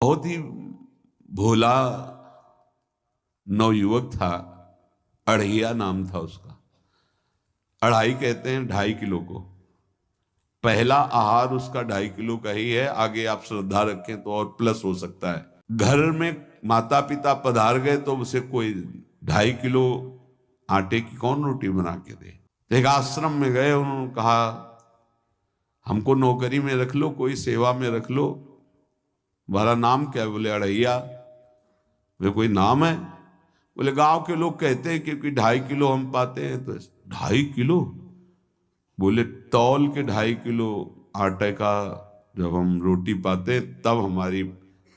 बहुत ही भोला नवयुवक था, अढ़ैया नाम था उसका। अढ़ाई कहते हैं 2.5 किलो को। पहला आहार उसका 2.5 किलो का ही है, आगे आप श्रद्धा रखें तो और प्लस हो सकता है। घर में माता पिता पधार गए तो उसे कोई 2.5 किलो आटे की कौन रोटी बना के दे। एक आश्रम में गए, उन्होंने कहा हमको नौकरी में रख लो, कोई सेवा में रख लो, तुम्हारा नाम क्या है? बोले अढ़ैया। वे कोई नाम है? बोले गांव के लोग कहते हैं क्योंकि 2.5 किलो हम पाते हैं। तो 2.5 किलो? बोले तौल के 2.5 किलो आटे का जब हम रोटी पाते हैं तब हमारी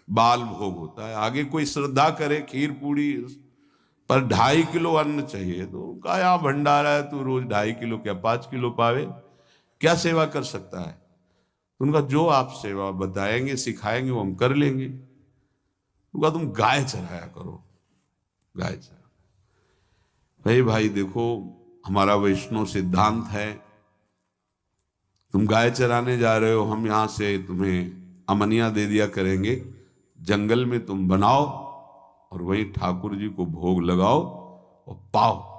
बाल भोग होता है। आगे कोई श्रद्धा करे खीर पूड़ी, पर 2.5 किलो अन्न चाहिए। तो कहा यहाँ भंडारा है, तू रोज 2.5 किलो क्या 5 किलो पावे, क्या सेवा कर सकता है? तो उनका जो आप सेवा बताएंगे सिखाएंगे वो हम कर लेंगे। उनका तुम गाय चराया करो, गाय चरा। भाई भाई देखो, हमारा वैष्णव सिद्धांत है, तुम गाय चराने जा रहे हो, हम यहां से तुम्हें अमनिया दे दिया करेंगे, जंगल में तुम बनाओ और वहीं ठाकुर जी को भोग लगाओ और पाओ।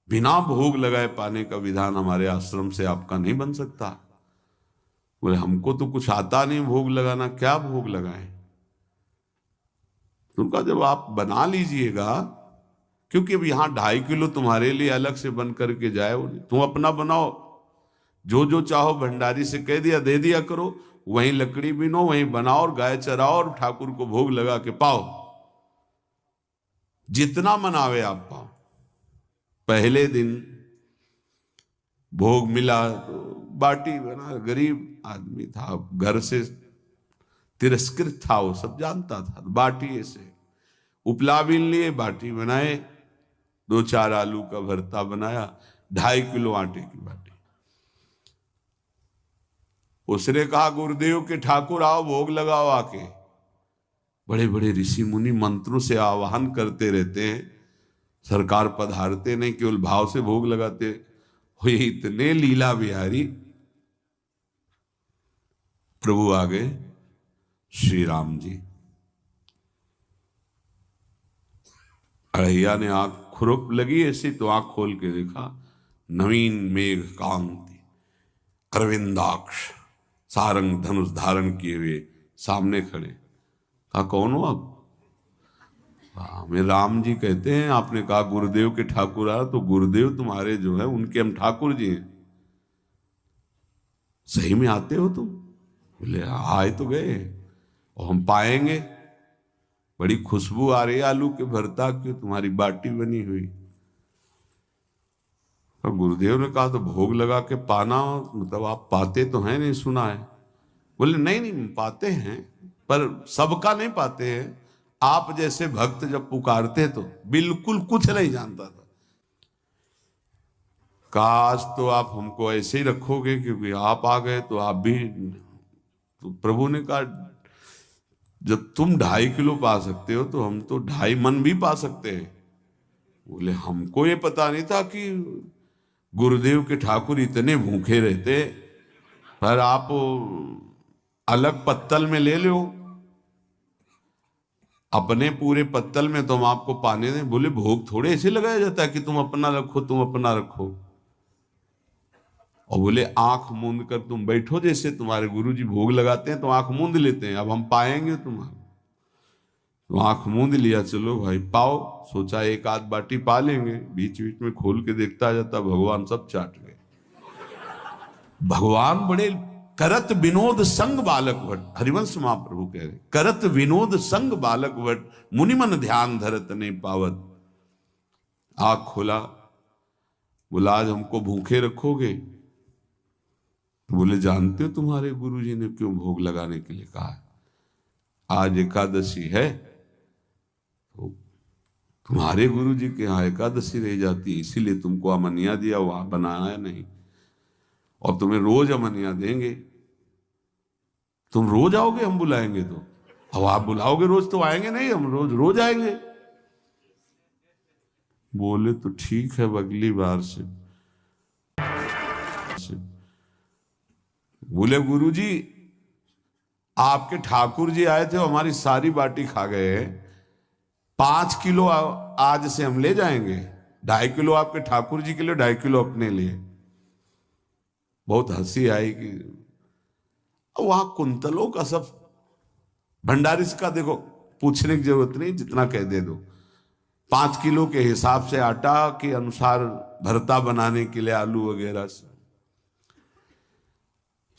बिना भोग लगाए पाने का विधान हमारे आश्रम से आपका नहीं बन सकता। बोले हमको तो कुछ आता नहीं भोग लगाना, क्या भोग लगाएं? तो उनका जब आप बना लीजिएगा, क्योंकि अब यहां 2.5 किलो तुम्हारे लिए अलग से बन करके जाए, तुम अपना बनाओ, जो जो चाहो भंडारी से कह दिया दे दिया करो, वहीं लकड़ी बीनो, वहीं बनाओ और गाय चराओ और ठाकुर को भोग लगा के पाओ। जितना मनावे आप पाओ। पहले दिन भोग मिला तो बाटी बना, गरीब आदमी था, घर से तिरस्कृत था, वो सब जानता था। बाटी ऐसे उपला बीन लिए, बाटी बनाए, 2-4 आलू का भरता बनाया, 2.5 किलो आटे की बाटी। उसने कहा गुरुदेव के ठाकुर आओ भोग लगाओ आके। बड़े बड़े ऋषि मुनि मंत्रों से आवाहन करते रहते हैं, सरकार पधारते नहीं, केवल भाव से भोग लगाते हो। ये इतने लीला बिहारी प्रभु आ गए, श्री राम जी। अढ़ैया ने आंख खुरक लगी ऐसी तो आंख खोल के देखा, नवीन मेघ कांति, अरविंदाक्ष, सारंग धनुष धारण किए हुए सामने खड़े। कहा कौन हो आप? हमें राम जी कहते हैं। आपने कहा गुरुदेव के ठाकुर आ, तो गुरुदेव तुम्हारे जो है उनके हम ठाकुर जी हैं। सही में आते हो तुम? बोले आए तो गए और हम पाएंगे। बड़ी खुशबू आ रही है आलू के भरता की, तुम्हारी बाटी बनी हुई। और गुरुदेव ने कहा तो भोग लगा के पाना, मतलब आप पाते तो हैं? नहीं सुना है। बोले नहीं नहीं पाते हैं, पर सबका नहीं पाते हैं। आप जैसे भक्त जब पुकारते तो बिल्कुल कुछ नहीं जानता था। काश तो आप हमको ऐसे ही रखोगे, क्योंकि आप आ गए तो आप भी। तो प्रभु ने कहा जब तुम 2.5 किलो पा सकते हो तो हम तो 2.5 मन भी पा सकते हैं। बोले हमको ये पता नहीं था कि गुरुदेव के ठाकुर इतने भूखे रहते, पर आप अलग पत्तल में ले लो, अपने पूरे पत्तल में तुम आपको पाने दें। बोले भोग थोड़े ऐसे लगाया जाता है कि तुम अपना रखो, तुम अपना रखो। और बोले आंख मूंद कर तुम बैठो, जैसे तुम्हारे गुरुजी भोग लगाते हैं तो आंख मूंद लेते हैं, अब हम पाएंगे तुम्हारा। तो आंख मूंद लिया, चलो भाई पाओ। सोचा एक आध बाटी पा लेंगे, बीच बीच में खोल के देखता जाता, भगवान सब चाट गए। भगवान बड़े करत विनोद संग बालक भट, हरिवंश महाप्रभु कह रहे, करत विनोद संग बालक भट, मुनिमन ध्यान धरत ने पावत। आंख खोला, बोला आज हमको भूखे रखोगे? बोले जानते हो तुम्हारे गुरुजी ने क्यों भोग लगाने के लिए कहा है? आज एकादशी है, तो तुम्हारे गुरुजी के यहाँ एकादशी रह जाती है, इसीलिए तुमको अमनिया दिया, वहां बनाया नहीं। और तुम्हें रोज अमनिया देंगे। तुम रोज आओगे हम बुलाएंगे तो? अब आप बुलाओगे रोज तो आएंगे नहीं, हम रोज रोज आएंगे। बोले तो ठीक है, अगली बार से। बोले गुरुजी आपके ठाकुर जी आए थे, वो हमारी सारी बाटी खा गए। 5 किलो आज से हम ले जाएंगे, 2.5 किलो आपके ठाकुर जी के लिए, 2.5 किलो अपने लिए। बहुत हंसी आई कि वहां कुंतलों का सब भंडारी का देखो, पूछने की जरूरत नहीं, जितना कह दे दो। 5 किलो के हिसाब से आटा के अनुसार भरता बनाने के लिए आलू वगैरह से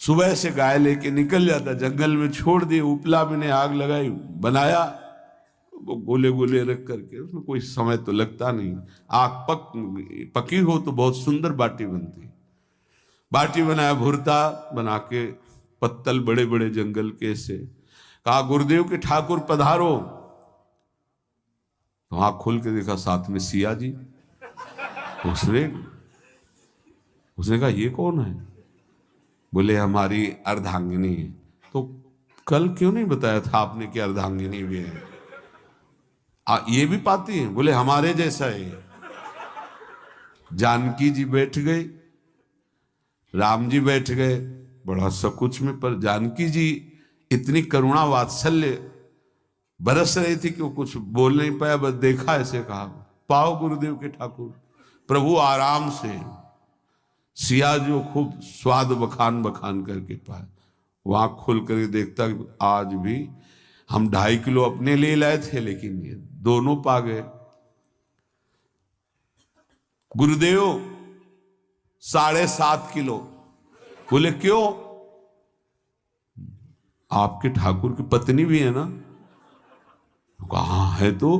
सुबह से गाय लेके निकल जाता, जंगल में छोड़ दिए, उपला में ने आग लगाई, बनाया, वो गोले गोले रख करके, उसमें कोई समय तो लगता नहीं। आग पकी हो तो बहुत सुंदर बाटी बनती। बाटी बनाया, भुरता बना के, पत्तल बड़े बड़े जंगल के से, कहा गुरुदेव के ठाकुर पधारो। तो आंख खोल के देखा, साथ में सिया जी। उसने कहा ये कौन है? बोले हमारी अर्धांगिनी है। तो कल क्यों नहीं बताया था आपने कि अर्धांगिनी भी है? ये भी पाती है? बोले हमारे जैसा है। जानकी जी बैठ गए, राम जी बैठ गए, बड़ा सकुच में, पर जानकी जी इतनी करुणा वात्सल्य बरस रही थी कि वो कुछ बोल नहीं पाया, बस देखा, ऐसे कहा पाओ गुरुदेव के ठाकुर, प्रभु आराम से। सिया जो खूब स्वाद बखान बखान करके पाए, वहां खुल कर देखता आज भी हम 2.5 किलो अपने लिए लाए थे, लेकिन ये दोनों पा गए। गुरुदेव 7.5 किलो। बोले क्यों? आपके ठाकुर की पत्नी भी है ना? कहा है तो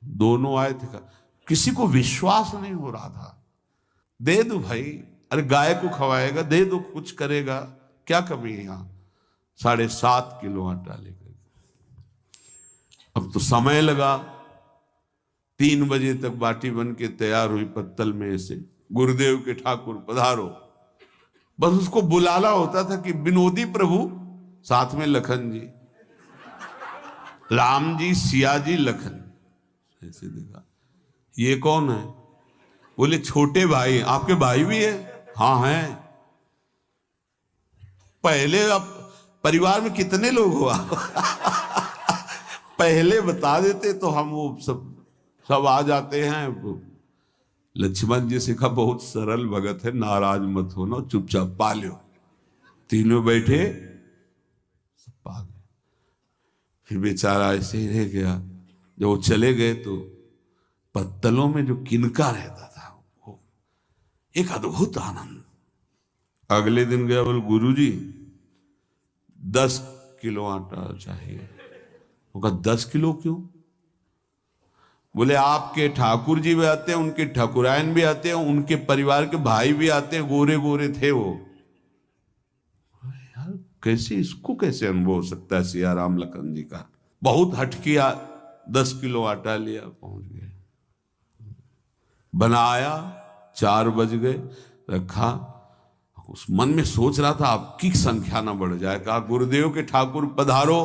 दोनों आए थे। किसी को विश्वास नहीं हो रहा था। दे दो भाई, अरे गाय को खवाएगा, दे दो, कुछ करेगा, क्या कमी है यहां? 7.5 किलो आटा लेकर। अब तो समय लगा, 3 बजे तक बाटी बन के तैयार हुई पत्तल में से। गुरुदेव के ठाकुर पधारो, बस उसको बुलाना होता था कि विनोदी प्रभु, साथ में लखन जी, राम जी, सिया जी, लखन। ऐसे देखा, ये कौन है? बोले छोटे भाई। आपके भाई भी है? हाँ है। पहले अब परिवार में कितने लोग हुआ? पहले बता देते तो हम वो सब आ जाते हैं। लक्ष्मण जी से कहा बहुत सरल भगत है, नाराज मत होना, चुपचाप पा लो। तीनों बैठे, सब पा गए। फिर बेचारा ऐसे ही रह गया। जब वो चले गए तो पत्तलों में जो किनका रहता था, वो एक अद्भुत आनंद। अगले दिन गया, बोल गुरुजी 10 किलो आटा चाहिए। वो कहा 10 किलो क्यों? बोले आपके ठाकुर जी भी आते हैं, उनके ठाकुरायन भी आते हैं, उनके परिवार के भाई भी आते हैं, गोरे गोरे थे वो। यार कैसे, इसको कैसे अनुभव हो सकता है सिया राम लखन जी का? बहुत हट किया, 10 किलो आटा लिया, पहुंच गए, बनाया, 4 बज गए, रखा। उस मन में सोच रहा था आपकी संख्या ना बढ़ जाए। कहा गुरुदेव के ठाकुर पधारो।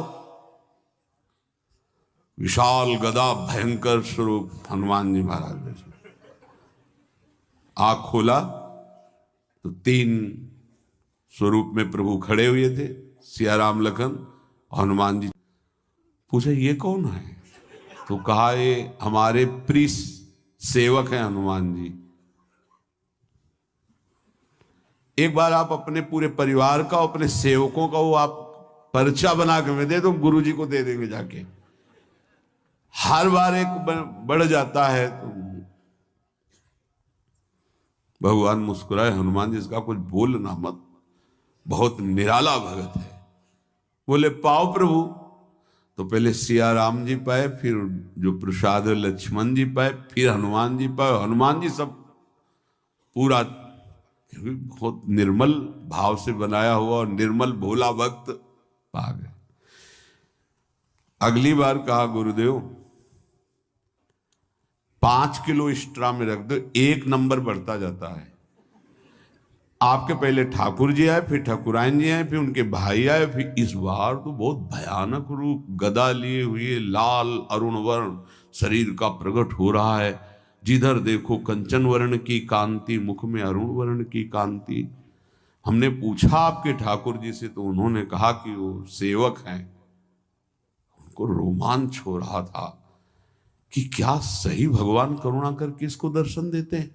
विशाल गदा, भयंकर स्वरूप हनुमान जी महाराज। आंख खोला तो 3 स्वरूप में प्रभु खड़े हुए थे, सिया राम लखन हनुमान जी। पूछा ये कौन है? तो कहा ये हमारे प्रिय सेवक हैं हनुमान जी। एक बार आप अपने पूरे परिवार का, अपने सेवकों का वो आप पर्चा बना के मैं दे दो, गुरु जी को दे देंगे जाके। हर बार एक बढ़ जाता है तो भगवान मुस्कुराए, हनुमान जी इसका कुछ बोलना मत, बहुत निराला भगत है। बोले पाओ प्रभु। तो पहले सिया राम जी पाए, फिर जो प्रसाद लक्ष्मण जी पाए, फिर हनुमान जी पाए। हनुमान जी सब पूरा बहुत निर्मल भाव से बनाया हुआ और निर्मल भोला भक्त पा गए। अगली बार कहा गुरुदेव 5 किलो एक्स्ट्रा में रख दो, 1 नंबर बढ़ता जाता है। आपके पहले ठाकुर जी आए, फिर ठाकुरायन जी आए, फिर उनके भाई आए, फिर इस बार तो बहुत भयानक रूप, गदा लिए हुए, लाल अरुण वर्ण शरीर का प्रकट हो रहा है। जिधर देखो कंचन वर्ण की कांति, मुख में अरुण वर्ण की कांति। हमने पूछा आपके ठाकुर जी से तो उन्होंने कहा कि वो सेवक हैं। उनको रोमांच हो रहा था कि क्या सही भगवान करुणा करके इसको दर्शन देते हैं।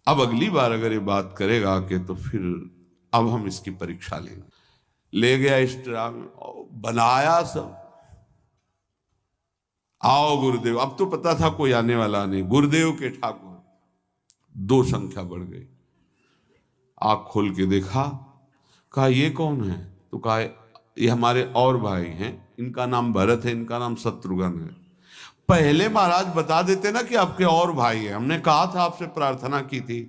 अब अगली बार अगर ये बात करेगा कि तो फिर अब हम इसकी परीक्षा लेंगे। ले गया इस ड्राम बनाया सब, आओ गुरुदेव। अब तो पता था कोई आने वाला नहीं, गुरुदेव के ठाकुर। 2 संख्या बढ़ गई। आंख खोल के देखा, कहा ये कौन है? तो कहा ये हमारे और भाई हैं, इनका नाम भरत है, इनका नाम शत्रुघ्न है। पहले महाराज बता देते ना कि आपके और भाई हैं, हमने कहा था, आपसे प्रार्थना की थी।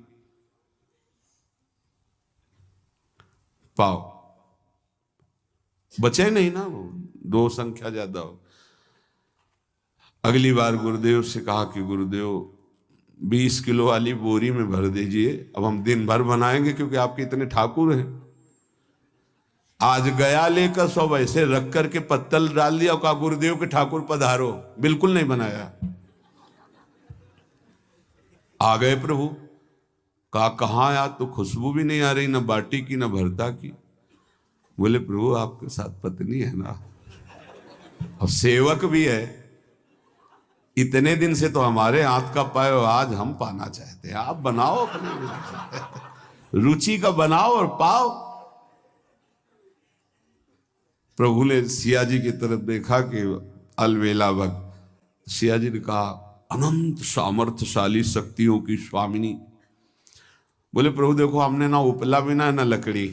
पाओ बचे नहीं ना, वो 2 संख्या ज्यादा हो। अगली बार गुरुदेव से कहा कि गुरुदेव 20 किलो वाली बोरी में भर दीजिए, अब हम दिन भर बनाएंगे क्योंकि आपके इतने ठाकुर हैं। आज गया लेकर सब ऐसे रख करके पत्तल डाल दिया और कहा गुरुदेव के ठाकुर पधारो। बिल्कुल नहीं बनाया। आ गए प्रभु, कहा कहाँ यार, तो खुशबू भी नहीं आ रही, ना बाटी की ना भरता की। बोले प्रभु आपके साथ पत्नी है ना, और सेवक भी है, इतने दिन से तो हमारे हाथ का पाए, आज हम पाना चाहते हैं, आप बनाओ अपने रुचि का बनाओ और पाओ। प्रभु ने सिया जी की तरफ देखा कि अलवेला भक्त। सिया जी ने कहा अनंत सामर्थ्यशाली शक्तियों की स्वामिनी। बोले प्रभु देखो हमने ना उपला भी ना लकड़ी,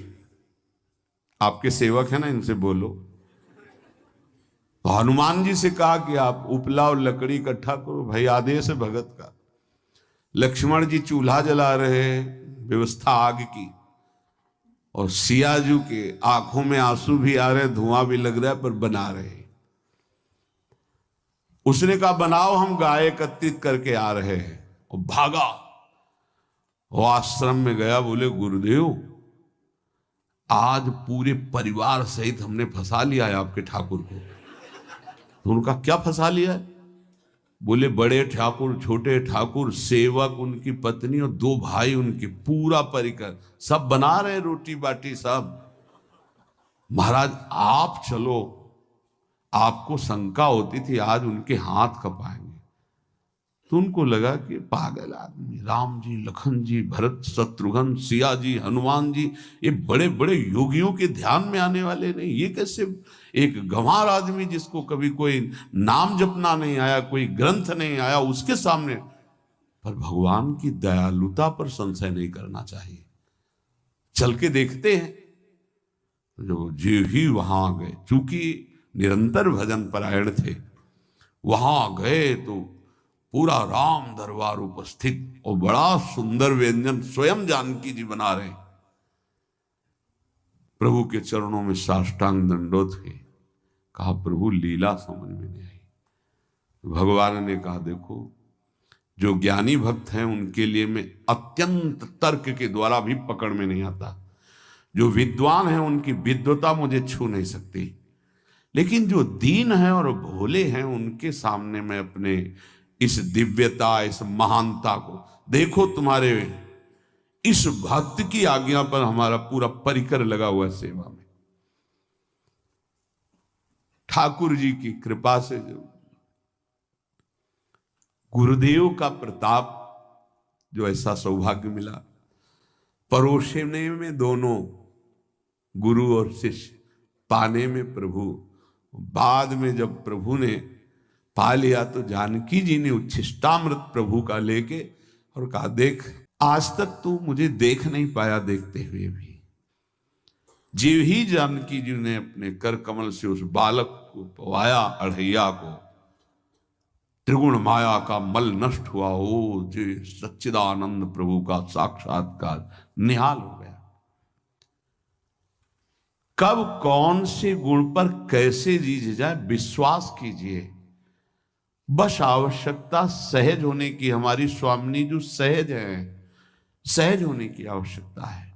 आपके सेवक है ना, इनसे बोलो। तो हनुमान जी से कहा कि आप उपला और लकड़ी इकट्ठा करो, भाई आदेश है भगत का। लक्ष्मण जी चूल्हा जला रहे, व्यवस्था आग की, और सियाजू के आंखों में आंसू भी आ रहे, धुआं भी लग रहा है, पर बना रहे। उसने कहा बनाओ, हम गाय एकत्रित करके आ रहे हैं। और भागा, वो आश्रम में गया। बोले गुरुदेव आज पूरे परिवार सहित हमने फंसा लिया है आपके ठाकुर को। तो उनका क्या फंसा लिया है? बोले बड़े ठाकुर, छोटे ठाकुर, सेवक, उनकी पत्नी और 2 भाई उनके, पूरा परिकर, सब बना रहे रोटी बाटी सब। महाराज आप चलो, आपको शंका होती थी आज उनके हाथ कपाएंगे। तो उनको लगा कि पागल आदमी, राम जी, लखन जी, भरत, शत्रुघ्न, सिया जी, हनुमान जी, ये बड़े बड़े योगियों के ध्यान में आने वाले नहीं, ये कैसे एक गंवार आदमी जिसको कभी कोई नाम जपना नहीं आया, कोई ग्रंथ नहीं आया, उसके सामने। पर भगवान की दयालुता पर संशय नहीं करना चाहिए। चल के देखते हैं। जो जी ही वहां गए, चूंकि निरंतर भजन परायण थे, वहां गए तो पूरा राम दरबार उपस्थित, और बड़ा सुंदर व्यंजन स्वयं जानकी जी बना रहे। प्रभु के चरणों में साष्टांग दंडोत है। कहा प्रभु लीला समझ में नहीं आई। भगवान ने कहा देखो, जो ज्ञानी भक्त हैं उनके लिए मैं अत्यंत तर्क के द्वारा भी पकड़ में नहीं आता। जो विद्वान हैं उनकी विद्वता मुझे छू नहीं सकती, लेकिन जो दीन है और भोले हैं उनके सामने मैं अपने इस दिव्यता, इस महानता को देखो। तुम्हारे इस भक्त की आज्ञा पर हमारा पूरा परिकर लगा हुआ है सेवा में। ठाकुर जी की कृपा से जो गुरुदेव का प्रताप, जो ऐसा सौभाग्य मिला, परोसने में दोनों गुरु और शिष्य, पाने में प्रभु। बाद में जब प्रभु ने पा लिया तो जानकी जी ने उच्छिष्टामृत प्रभु का लेके और कहा देख, आज तक तू मुझे देख नहीं पाया, देखते हुए भी जीव ही जानकी जी ने अपने कर कमल से उस बालक को पवाया, अढ़ैया को। त्रिगुण माया का मल नष्ट हुआ, ओ जी सच्चिदानंद प्रभु का साक्षात्कार निहाल हो गया। कब कौन से गुण पर कैसे रीझ जाए, विश्वास कीजिए। बस आवश्यकता सहज होने की। हमारी स्वामिनी जो सहज है, सहज होने की आवश्यकता है।